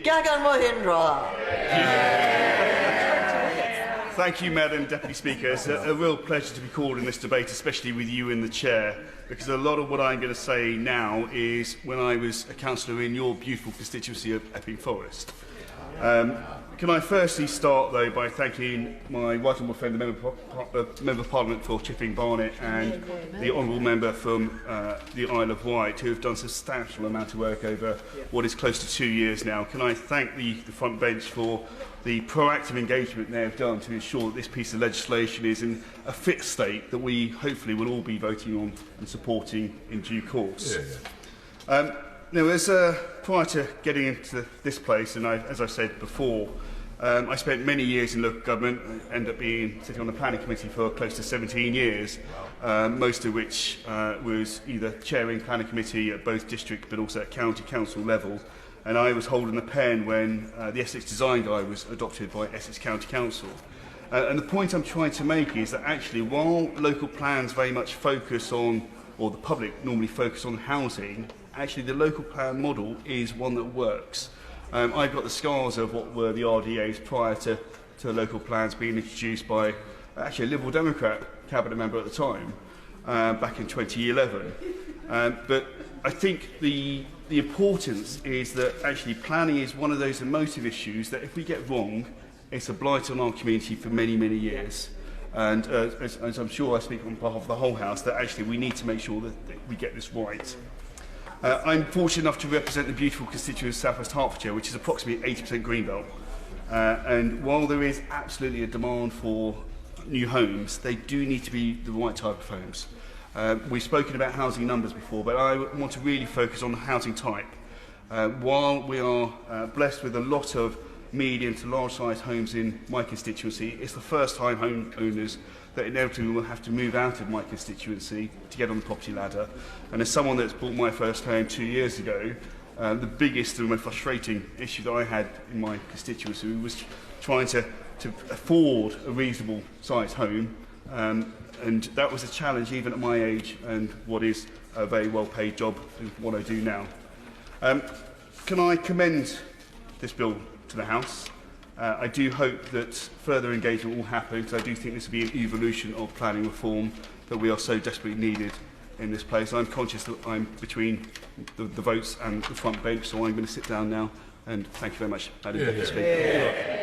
Gagan Mohindra. Thank you, Madam Deputy Speaker. It's a real pleasure to be called in this debate, especially with you in the chair, because a lot of what I'm going to say now is when I was a councillor in your beautiful constituency of Epping Forest. Can I firstly start, though, by thanking my right honourable friend, the Member of Parliament for Chipping Barnet, and the honourable member from the Isle of Wight, who have done a substantial amount of work over what is close to 2 years now. Can I thank the front bench for the proactive engagement they have done to ensure that this piece of legislation is in a fit state that we hopefully will all be voting on and supporting in due course. Now, prior to getting into this place, and as I said before, I spent many years in local government. I ended up sitting on the planning committee for close to 17 years, most of which was either chairing planning committee at both district but also at county council level. And I was holding the pen when the Essex Design Guide was adopted by Essex County Council. And the point I'm trying to make is that actually, while local plans very much focus on, or the public normally focus on housing, actually the local plan model is one that works. I've got the scars of what were the RDAs prior to local plans being introduced by actually a Liberal Democrat cabinet member at the time, back in 2011. But I think the importance is that actually planning is one of those emotive issues that if we get wrong, it's a blight on our community for many, many years. And as I'm sure I speak on behalf of the whole House, that actually we need to make sure that we get this right. I'm fortunate enough to represent the beautiful constituency of South West Hertfordshire, which is approximately 80% greenbelt. And while there is absolutely a demand for new homes, they do need to be the right type of homes. We've spoken about housing numbers before, but I want to really focus on housing type. While we are blessed with a lot of medium to large size homes in my constituency, it's the first time home owners that inevitably will have to move out of my constituency to get on the property ladder. And as someone that's bought my first home 2 years ago, the biggest and most frustrating issue that I had in my constituency was trying to afford a reasonable sized home. And that was a challenge even at my age and what is a very well paid job in what I do now. Can I commend this bill to the House? I do hope that further engagement will happen, because I do think this will be an evolution of planning reform that we are so desperately needed in this place. I'm conscious that I'm between the votes and the front bench, so I'm going to sit down now, and thank you very much, Madam Deputy Speaker.